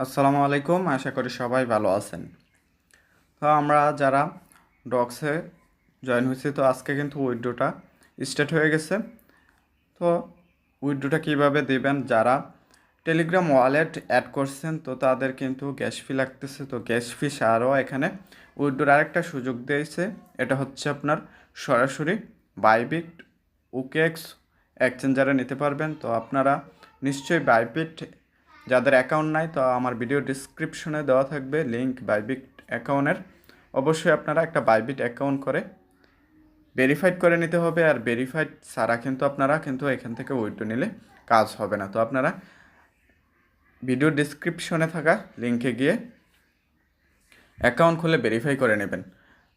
আসসালামু আলাইকুম, আশা করি সবাই ভালো আছেন। তো আমরা যারা ডক্সে জয়েন হয়েছি, তো আজকে কিন্তু উইথড্রটা স্টার্ট হয়ে গেছে। তো উইথড্রটা কীভাবে দেবেন, যারা টেলিগ্রাম ওয়ালেট অ্যাড করছেন তো তাদের কিন্তু গ্যাস ফি লাগতেছে। তো গ্যাস ফি ছাড়াও এখানে উইথড্রোর আরেকটা সুযোগ দিয়েছে, এটা হচ্ছে আপনার সরাসরি বাইবিট ওকেএক্স এক্সচেঞ্জারে নিতে পারবেন। তো আপনারা নিশ্চয়ই বাইবিট, যাদের অ্যাকাউন্ট নাই তো আমার ভিডিও ডিসক্রিপশনে দেওয়া থাকবে লিঙ্ক বাইবিট অ্যাকাউন্টের। অবশ্যই আপনারা একটা বাইবিট অ্যাকাউন্ট করে ভেরিফাইড করে নিতে হবে, আর ভেরিফাইড ছাড়া কিন্তু আপনারা কিন্তু এখান থেকে উইথড্র নিলে কাজ হবে না। তো আপনারা ভিডিও ডিসক্রিপশনে থাকা লিঙ্কে গিয়ে অ্যাকাউন্ট খুলে ভেরিফাই করে নেবেন।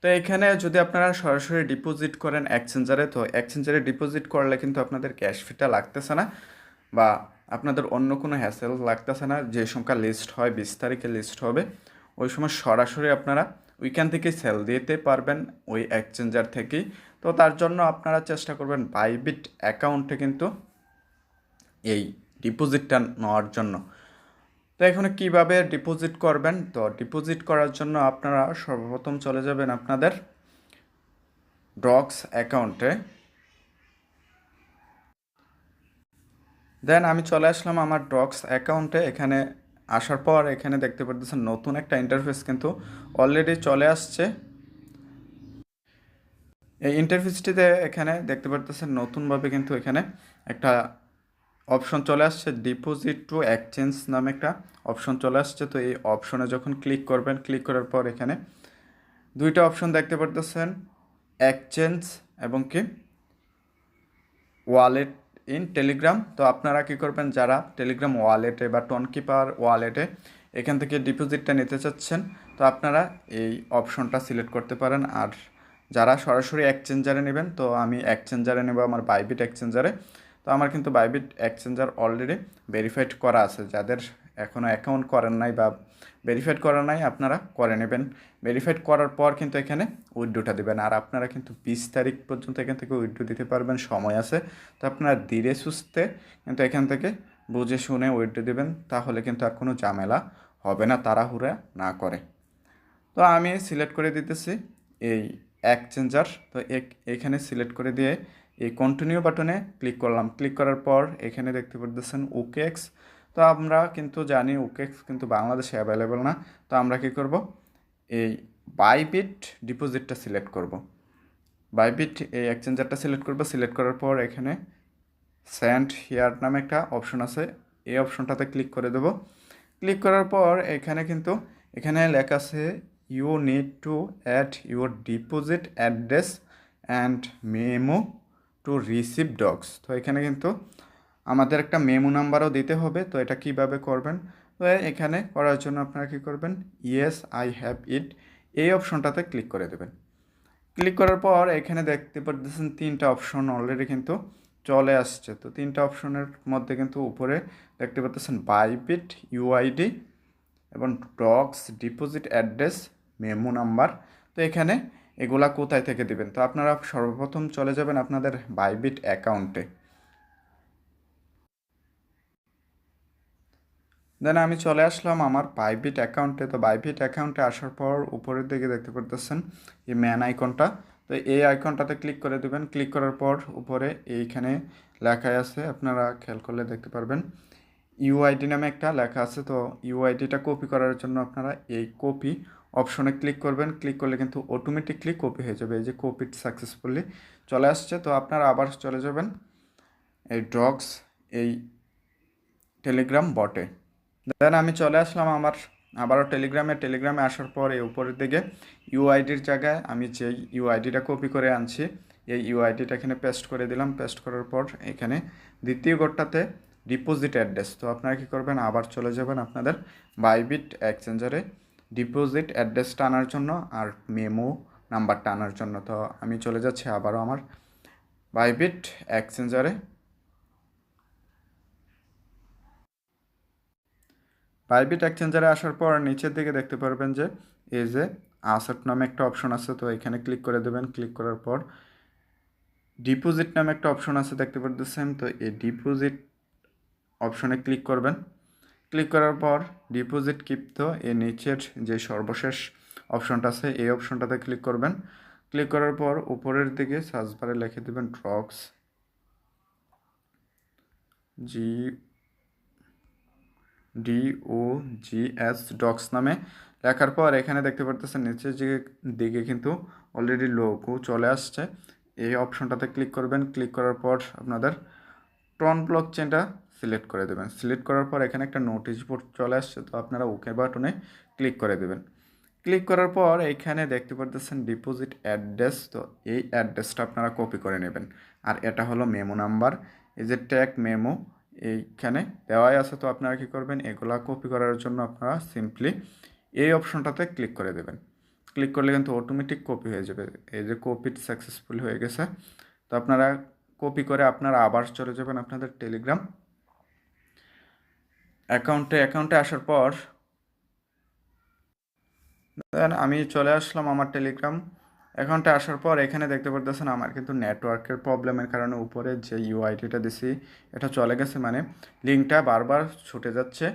তো এখানে যদি আপনারা সরাসরি ডিপোজিট করেন এক্সচেঞ্জারে, তো এক্সচেঞ্জারে ডিপোজিট করলে কিন্তু আপনাদের ক্যাশ ফিটা লাগতেছে না, বা আপনাদের অন্য কোনো হ্যাসেল লাগতেছে না। যে সংখ্যা লিস্ট হয় 20 তারিখে লিস্ট হবে, ওই সময় সরাসরি আপনারা ওইখান থেকেই সেল দিতে পারবেন ওই এক্সচেঞ্জার থেকেই। তো তার জন্য আপনারা চেষ্টা করবেন বাইবিট অ্যাকাউন্টে কিন্তু এই ডিপোজিটটা নেওয়ার জন্য। তো এখানে কিভাবে ডিপোজিট করবেন, তো ডিপোজিট করার জন্য আপনারা সর্বপ্রথম চলে যাবেন আপনাদের ডক্স অ্যাকাউন্টে। দেন আমি চলে আসলাম আমার ডক্স অ্যাকাউন্টে। এখানে আসার পর এখানে দেখতে পাচ্ছেন নতুন একটা ইন্টারফেস কিন্তু অলরেডি চলে আসছে। এই ইন্টারফেসটিতে এখানে দেখতে পাচ্ছেন নতুনভাবে কিন্তু এখানে একটা অপশন চলে আসছে, ডিপোজিট টু এক্সচেঞ্জ নামে একটা অপশন চলে আসছে। তো এই অপশনে যখন ক্লিক করবেন, ক্লিক করার পর এখানে দুইটা অপশন দেখতে পারতেছেন, এক্সচেঞ্জ এবং কি ওয়ালেট ইন টেলিগ্রাম। তো আপনারা কী করবেন, যারা টেলিগ্রাম ওয়ালেটে বা টোনকিপার ওয়ালেটে এখান থেকে ডিপোজিটটা নিতে চাচ্ছেন, তো আপনারা এই অপশনটা সিলেক্ট করতে পারেন। আর যারা সরাসরি এক্সচেঞ্জারে নেবেন, তো আমি এক্সচেঞ্জারে নেব আমার বাইবিট এক্সচেঞ্জারে। তো আমার কিন্তু বাইবিট এক্সচেঞ্জার অলরেডি ভেরিফাইড করা আছে। যাদের এখনও অ্যাকাউন্ট করেন নাই বা ভেরিফাইড করা নাই, আপনারা করে নেবেন। ভেরিফাইড করার পর কিন্তু এখানে উইথড্রোটা দেবেন, আর আপনারা কিন্তু 20 তারিখ পর্যন্ত এখান থেকে উইথড্রো দিতে পারবেন, সময় আছে। তো আপনারা ধীরে সুস্থে কিন্তু এখান থেকে বুঝে শুনে উইথড্রো দেবেন, তাহলে কিন্তু আর কোনো ঝামেলা হবে না, তাড়াহুড়া না করে। তো আমি সিলেক্ট করে দিতেছি এই এক্সচেঞ্জার। তো এখানে সিলেক্ট করে দিয়ে এই কন্টিনিউ বাটনে ক্লিক করলাম। ক্লিক করার পর এখানে দেখতে পাচ্ছেন ওকেএক্স। তো আমরা কিন্তু জানি ওকেএক্স কিন্তু বাংলাদেশে অ্যাভেলেবল না। তো আমরা কী করব, এই বাইবিট ডিপোজিটটা সিলেক্ট করব। বাইবিট এই এক্সচেঞ্জারটা সিলেক্ট করব। সিলেক্ট করার পর এখানে সেন্ড হিয়ার নামে একটা অপশন আছে, এই অপশনটাতে ক্লিক করে দেব। ক্লিক করার পর এখানে কিন্তু এখানে লেখা আছে you need to add your deposit address and memo to receive DOGS. তো এখানে কিন্তু আমাদের একটা মেমো নাম্বারও দিতে হবে। তো এটা কিভাবে করবেন, তো এখানে করার জন্য আপনারা কী করবেন, ইয়েস আই হ্যাভ ইট, এই অপশনটাতে ক্লিক করে দেবেন। ক্লিক করার পর এখানে দেখতে পাচ্ছেন তিনটা অপশন অলরেডি কিন্তু চলে আসছে। তো তিনটা অপশনের মধ্যে কিন্তু উপরে দেখতে পাচ্ছেন বাইবিট ইউআইডি এবং DOGS deposit address memo number. তো এখানে এগুলা কোথায় থেকে দিবেন, তো আপনারা সর্বপ্রথম চলে যাবেন আপনাদের বাইবিট অ্যাকাউন্টে। দেন আমি চলে আসলাম আমার বাইবিট অ্যাকাউন্টে। তো বাইবিট অ্যাকাউন্টে আসার পর উপরের দিকে দেখতে পারতেছেন এই ম্যান আইকনটা। তো এই আইকনটাতে ক্লিক করে দেবেন। ক্লিক করার পর উপরে এইখানে লেখা আছে, আপনারা খেয়াল করলে দেখতে পারবেন ইউআইডি নামে একটা লেখা আছে। তো ইউআইডিটা কপি করার জন্য আপনারা এই কপি অপশনে ক্লিক করবেন। ক্লিক করলে কিন্তু অটোমেটিকলি কপি হয়ে যাবে। এই যে কপিড সাকসেসফুলি চলে আসছে। তো আপনারা আবার চলে যাবেন এই ডক্স এই টেলিগ্রাম বটে। দেন আমি চলে আসলাম আমার আবারও টেলিগ্রামে আসার পর এই উপরের দিকে ইউআইডির জায়গায় আমি যেই ইউআইডিটা কপি করে আনছি, এই ইউআইডিটা এখানে পেস্ট করে দিলাম। পেস্ট করার পর এখানে দ্বিতীয় ঘরটাতে ডিপোজিট অ্যাড্রেস। তো আপনারা কী করবেন, আবার চলে যাবেন আপনাদের বাইবিট এক্সচেঞ্জারে ডিপোজিট অ্যাড্রেসটা আনার জন্য আর মেমো নাম্বারটা আনার জন্য। তো আমি চলে যাচ্ছি আবারও আমার বাইবিট এক্সচেঞ্জারে। বাইবিট এক্সচেঞ্জারে আসার পর নিচের দিকে দেখতে পারবেন যে এই যে আসেট নামে একটা অপশন আছে। তো এখানে ক্লিক করে দেবেন। ক্লিক করার পর ডিপোজিট নামে একটা অপশন আছে দেখতে পাচ্ছেন। তো এই ডিপোজিট অপশনে ক্লিক করবেন। ক্লিক করার পর ডিপোজিট ক্রিপ্টো এর নিচের যে সর্বশেষ অপশনটা আছে এই অপশনটাতে ক্লিক করবেন। ক্লিক করার পর উপরের দিকে সার্চ বারে লিখে দেবেন ড্রক্স DOGS ডক্স নামে। লেখার পর এখানে দেখতে পারতেছেন নিচের দিকে কিন্তু অলরেডি লোগো চলে আসছে। এই অপশনটাতে ক্লিক করবেন। ক্লিক করার পর আপনাদের ট্রন ব্লক চেনটা সিলেক্ট করে দেবেন। সিলেক্ট করার পর এখানে একটা নোটিশ বোর্ড চলে আসছে, তো আপনারা ওকে বাটনে ক্লিক করে দেবেন। ক্লিক করার পর এখানে দেখতে পারতেছেন ডিপোজিট অ্যাড্রেস, তো এই অ্যাড্রেসটা আপনারা কপি করে নেবেন। আর এটা হলো মেমো নাম্বার, এই যে ট্যাগ মেমো এইখানে দেওয়াই আছে। তো আপনারা কী করবেন, এগুলা কপি করার জন্য আপনারা সিম্পলি এই অপশনটাতে ক্লিক করে দেবেন। ক্লিক করলে কিন্তু অটোমেটিক কপি হয়ে যাবে। এই যে কপি সাকসেসফুল হয়ে গেছে। তো আপনারা কপি করে আপনারা আবার চলে যাবেন আপনাদের টেলিগ্রাম অ্যাকাউন্টে আসার পর দেন আমি চলে আসলাম আমার টেলিগ্রাম অ্যাকাউন্টে আসার পর এখানে দেখতে পারতেছেন আমার কিন্তু নেটওয়ার্কের প্রবলেমের কারণে উপরে যে ইউআইডিটা দিছি এটা চলে গেছে, মানে লিঙ্কটা বারবার ছুটে যাচ্ছে।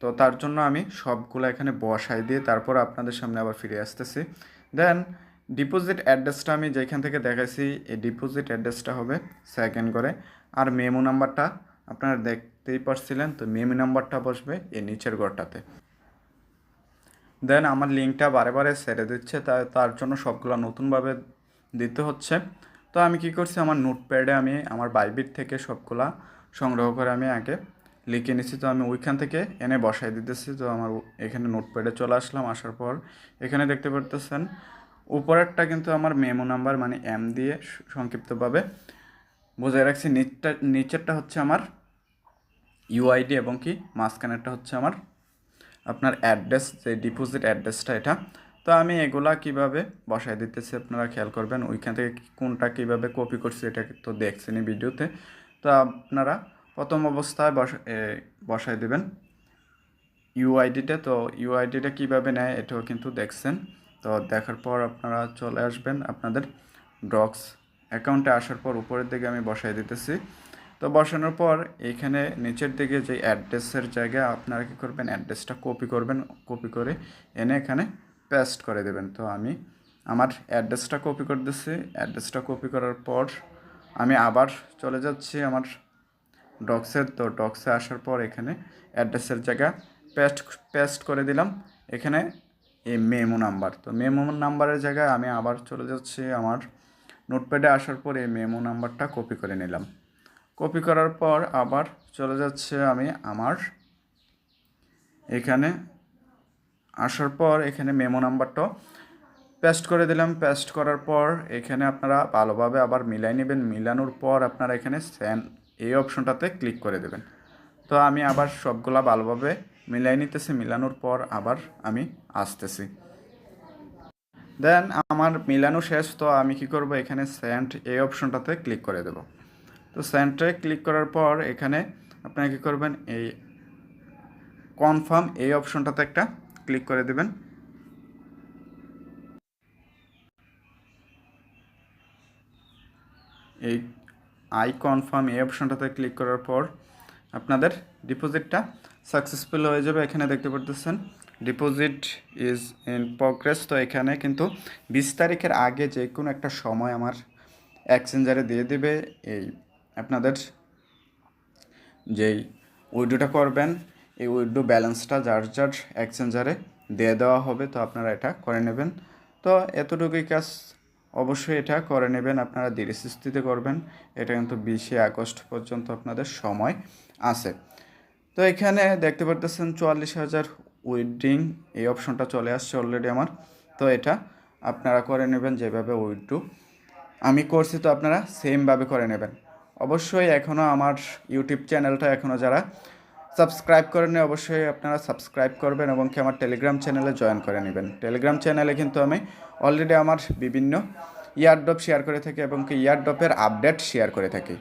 তো তার জন্য আমি সবগুলো এখানে বসাই দিয়ে তারপর আপনাদের সামনে আবার ফিরে আসতেছি। দেন ডিপোজিট অ্যাড্রেসটা আমি যেখান থেকে দেখাইছি এই ডিপোজিট অ্যাড্রেসটা হবে সেকেন্ড করে। আর মেমো নাম্বারটা আপনারা দেখতেই পারছিলেন, তো মেমো নাম্বারটা বসবে এই নিচের ঘরটাতে। দেন আমার লিঙ্কটা বারে বারে ছেড়ে দিচ্ছে, তার জন্য সবগুলো নতুনভাবে দিতে হচ্ছে। তো আমি কি করছি, আমার নোটপ্যাডে আমি আমার বাইবিট থেকে সবগুলা সংগ্রহ করে আমি আগে লিখে নিচ্ছি। তো আমি ওইখান থেকে এনে বসাই দিতেছি। তো আমার এখানে নোটপ্যাডে চলে আসলাম। আসার পর এখানে দেখতে পারতেছেন উপরেরটা কিন্তু আমার মেমো নাম্বার মানে এম দিয়ে সংক্ষিপ্তভাবে বোঝাই রাখছি। নিচেরটা হচ্ছে আমার ইউআইডি এবং কি মাঝখানেরটা হচ্ছে আমার আপনার অ্যাড্রেস, যে ডিপোজিট অ্যাড্রেসটা এটা। তো আমি এগুলা কিভাবে বসাই দিতেছি আপনারা খেয়াল করবেন। ওইখান থেকে কোনটা কিভাবে কপি করছি এটা তো দেখছেনই ভিডিওতে। তো আপনারা প্রথম অবস্থায় বসাই দেবেন ইউআইডিটা। তো ইউআইডিটা কীভাবে নেয় এটাও কিন্তু দেখছেন। তো দেখার পর আপনারা চলে আসবেন আপনাদের ডক্স অ্যাকাউন্টে। আসার পর উপরের দিকে আমি বসাই দিতেছি। তো বসানোর পর এইখানে নিচের দিকে যে অ্যাড্রেসের জায়গায় আপনারা কী করবেন, অ্যাড্রেসটা কপি করবেন। কপি করে এনে এখানে পেস্ট করে দেবেন। তো আমি আমার অ্যাড্রেসটা কপি করে দিচ্ছি। অ্যাড্রেসটা কপি করার পর আমি আবার চলে যাচ্ছি আমার ডক্সের। তো ডক্সে আসার পর এখানে অ্যাড্রেসের জায়গা পেস্ট করে দিলাম এখানে এই মেমো নাম্বার। তো মেমো নাম্বারের জায়গায় আমি আবার চলে যাচ্ছি আমার নোটপ্যাডে। আসার পর এই মেমো নাম্বারটা কপি করে নিলাম। কপি করার পর আবার চলে যাচ্ছে আমি আমার এখানে আসার পর এখানে মেমো নাম্বারটা পেস্ট করে দিলাম। পেস্ট করার পর এখানে আপনারা ভালোভাবে আবার মিলাই নেবেন। মিলানোর পর আপনারা এখানে সেন্ড এই অপশনটাতে ক্লিক করে দেবেন। তো আমি আবার সবগুলা ভালোভাবে মিলাই নিতেছি। মিলানোর পর আবার আমি আসতেছি। দেন আমার মিলানো শেষ। তো আমি কি করব, এখানে সেন্ড এই অপশনটাতে ক্লিক করে দেব। তো সেন্ডে ক্লিক করার পর এখানে আপনারা কী করবেন, এই কনফার্ম এই অপশনটাতে একটা ক্লিক করে দেবেন। এই আই কনফার্ম এই অপশনটাতে ক্লিক করার পর আপনাদের ডিপোজিটটা সাকসেসফুল হয়ে যাবে। এখানে দেখতে পারতেছেন ডিপোজিট ইজ ইন প্রগ্রেস। তো এখানে কিন্তু 20 তারিখের আগে যে কোনো একটা সময় আমার এক্সচেঞ্জারে দিয়ে দেবে এই আপনাদের যেই উইড্রোটা করবেন এই উইড্রো ব্যালেন্সটা যার যার এক্সচেঞ্জারে দিয়ে দেওয়া হবে। তো আপনারা এটা করে নেবেন। তো এতটুকুই কাজ, অবশ্যই এটা করে নেবেন। আপনারা ধীরে সুস্থিতে করবেন। এটা কিন্তু 20 আগস্ট পর্যন্ত আপনাদের সময় আছে। তো এখানে দেখতে পারতেছেন 44,000 উইথড্রিং এই অপশনটা চলে আসছে অলরেডি আমার। তো এটা আপনারা করে নেবেন যেভাবে উইথড্রো আমি করছি। তো আপনারা সেমভাবে করে নেবেন। অবশ্যই এখনও আমার ইউটিউব চ্যানেলটা এখনও যারা সাবস্ক্রাইব করেন অবশ্যই আপনারা সাবস্ক্রাইব করবেন এবং কি আমার টেলিগ্রাম চ্যানেলে জয়েন করে নেবেন। টেলিগ্রাম চ্যানেলে কিন্তু আমি অলরেডি আমার বিভিন্ন ইয়ারড্রপ শেয়ার করে থাকি এবং কি ইয়ারড্রপের আপডেট শেয়ার করে থাকি।